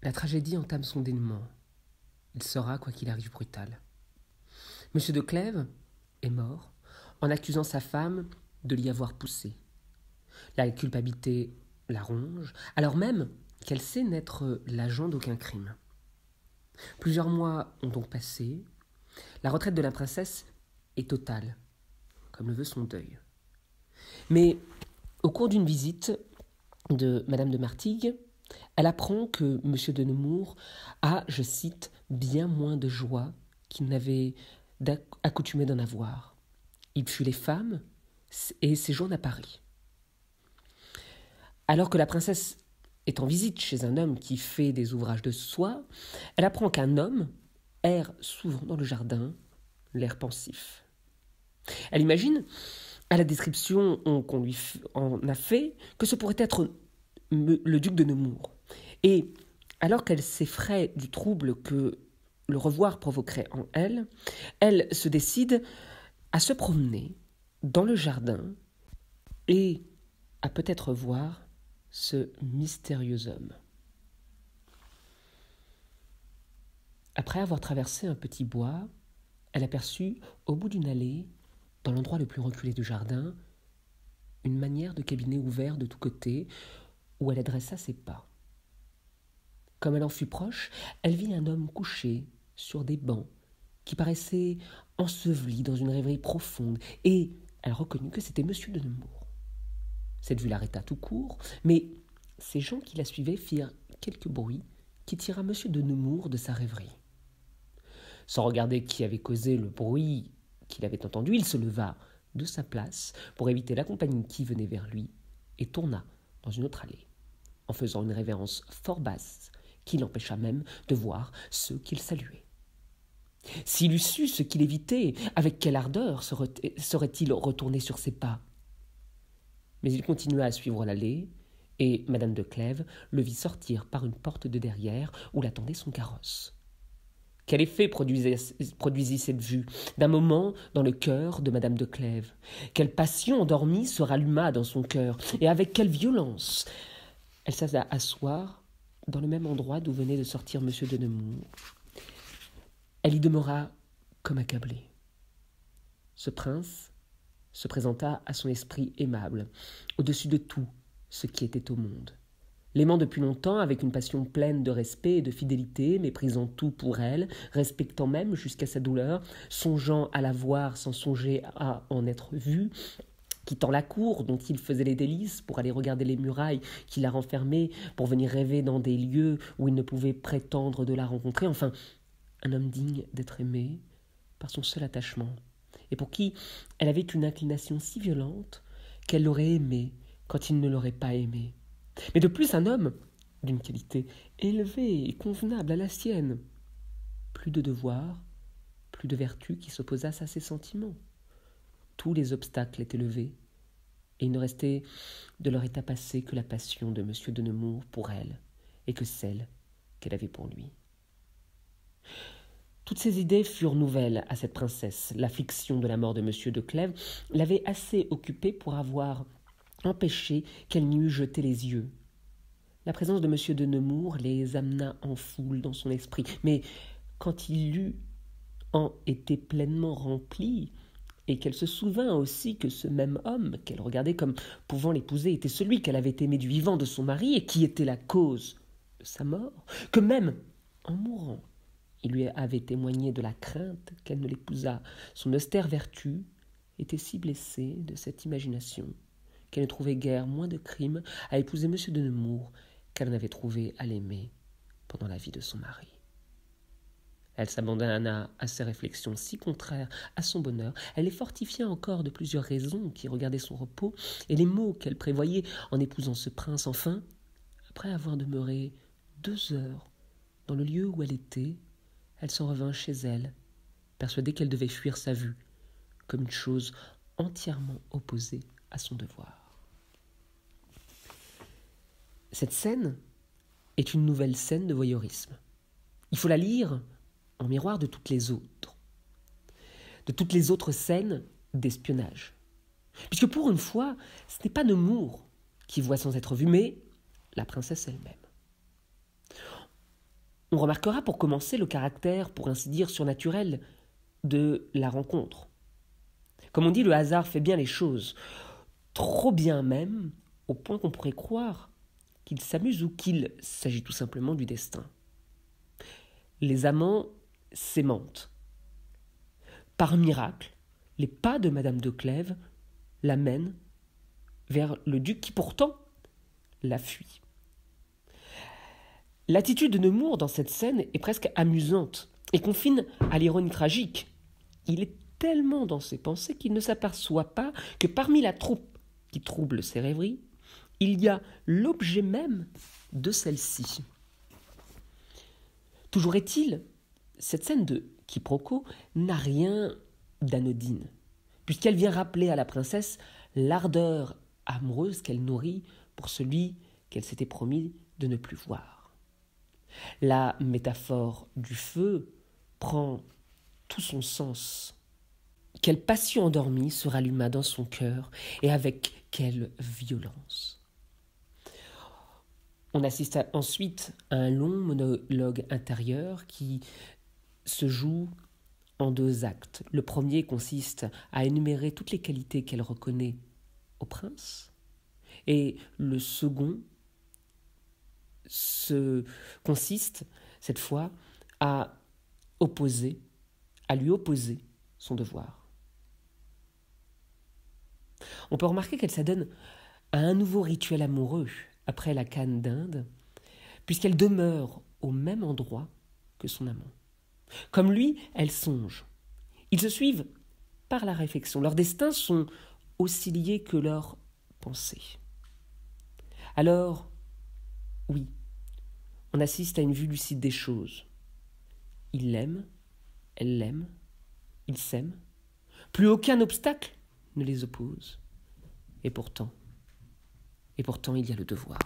La tragédie entame son dénouement. Il sera, quoi qu'il arrive, brutal. Monsieur de Clèves est mort en accusant sa femme de l'y avoir poussé. La culpabilité la ronge, alors même qu'elle sait n'être l'agent d'aucun crime. Plusieurs mois ont donc passé. La retraite de la princesse est totale, comme le veut son deuil. Mais au cours d'une visite de Madame de Martigues, elle apprend que M. de Nemours a, je cite, bien moins de joie qu'il n'avait accoutumé d'en avoir. Il fuit les femmes et séjourne à Paris. Alors que la princesse est en visite chez un homme qui fait des ouvrages de soie, elle apprend qu'un homme erre souvent dans le jardin, l'air pensif. Elle imagine, à la description qu'on lui en a fait, que ce pourrait être le duc de Nemours. Et alors qu'elle s'effraie du trouble que le revoir provoquerait en elle, elle se décide à se promener dans le jardin et à peut-être voir ce mystérieux homme. Après avoir traversé un petit bois, elle aperçut au bout d'une allée, dans l'endroit le plus reculé du jardin, une manière de cabinet ouvert de tous côtés où elle adressa ses pas. Comme elle en fut proche, elle vit un homme couché sur des bancs qui paraissait enseveli dans une rêverie profonde et elle reconnut que c'était Monsieur de Nemours. Cette vue l'arrêta tout court, mais ces gens qui la suivaient firent quelque bruit qui tira M. de Nemours de sa rêverie. Sans regarder qui avait causé le bruit qu'il avait entendu, il se leva de sa place pour éviter la compagnie qui venait vers lui et tourna dans une autre allée, en faisant une révérence fort basse qui l'empêcha même de voir ceux qu'il saluait. S'il eût su ce qu'il évitait, avec quelle ardeur serait-il retourné sur ses pas ? Mais il continua à suivre l'allée, et Madame de Clèves le vit sortir par une porte de derrière où l'attendait son carrosse. Quel effet produisit cette vue d'un moment dans le cœur de Madame de Clèves ? Quelle passion endormie se ralluma dans son cœur, et avec quelle violence ! Elle s'alla asseoir dans le même endroit d'où venait de sortir M. de Nemours. Elle y demeura comme accablée. Ce prince se présenta à son esprit aimable, au-dessus de tout ce qui était au monde. L'aimant depuis longtemps, avec une passion pleine de respect et de fidélité, méprisant tout pour elle, respectant même jusqu'à sa douleur, songeant à la voir sans songer à en être vu, quittant la cour dont il faisait les délices pour aller regarder les murailles qui la renfermaient, pour venir rêver dans des lieux où il ne pouvait prétendre de la rencontrer, enfin, un homme digne d'être aimé par son seul attachement, et pour qui elle avait une inclination si violente qu'elle l'aurait aimé quand il ne l'aurait pas aimé. Mais de plus un homme d'une qualité élevée et convenable à la sienne. Plus de devoirs, plus de vertu qui s'opposassent à ses sentiments. Tous les obstacles étaient levés, et il ne restait de leur état passé que la passion de M. de Nemours pour elle, et que celle qu'elle avait pour lui. Toutes ces idées furent nouvelles à cette princesse. L'affliction de la mort de M. de Clèves l'avait assez occupée pour avoir empêché qu'elle n'y eût jeté les yeux. La présence de M. de Nemours les amena en foule dans son esprit, mais quand il eut en été pleinement rempli, et qu'elle se souvint aussi que ce même homme qu'elle regardait comme pouvant l'épouser était celui qu'elle avait aimé du vivant de son mari et qui était la cause de sa mort, que même en mourant, il lui avait témoigné de la crainte qu'elle ne l'épousât. Son austère vertu était si blessée de cette imagination qu'elle ne trouvait guère moins de crime à épouser M. de Nemours qu'elle en avait trouvé à l'aimer pendant la vie de son mari. Elle s'abandonna à ces réflexions si contraires à son bonheur. Elle les fortifia encore de plusieurs raisons qui regardaient son repos et les maux qu'elle prévoyait en épousant ce prince. Enfin, après avoir demeuré 2 heures dans le lieu où elle était, elle s'en revint chez elle, persuadée qu'elle devait fuir sa vue, comme une chose entièrement opposée à son devoir. Cette scène est une nouvelle scène de voyeurisme. Il faut la lire en miroir de toutes les autres scènes d'espionnage. Puisque pour une fois, ce n'est pas Nemours qui voit sans être vu, mais la princesse elle-même. On remarquera pour commencer le caractère, pour ainsi dire, surnaturel de la rencontre. Comme on dit, le hasard fait bien les choses, trop bien même, au point qu'on pourrait croire qu'il s'amuse ou qu'il s'agit tout simplement du destin. Les amants s'aimantent. Par miracle, les pas de Madame de Clèves l'amènent vers le duc qui pourtant la fuit. L'attitude de Nemours dans cette scène est presque amusante et confine à l'ironie tragique. Il est tellement dans ses pensées qu'il ne s'aperçoit pas que parmi la troupe qui trouble ses rêveries, il y a l'objet même de celle-ci. Toujours est-il, cette scène de quiproquo n'a rien d'anodine, puisqu'elle vient rappeler à la princesse l'ardeur amoureuse qu'elle nourrit pour celui qu'elle s'était promis de ne plus voir. La métaphore du feu prend tout son sens. Quelle passion endormie se ralluma dans son cœur et avec quelle violence. On assiste ensuite à un long monologue intérieur qui se joue en 2 actes. Le premier consiste à énumérer toutes les qualités qu'elle reconnaît au prince, et le second consiste, cette fois, à lui opposer son devoir. On peut remarquer qu'elle s'adonne à un nouveau rituel amoureux après la canne d'Inde, puisqu'elle demeure au même endroit que son amant. Comme lui, elle songe. Ils se suivent par la réflexion. Leurs destins sont aussi liés que leurs pensées. Alors, oui, on assiste à une vue lucide des choses. Il l'aime, elle l'aime, ils s'aiment. Plus aucun obstacle ne les oppose. Et pourtant, il y a le devoir.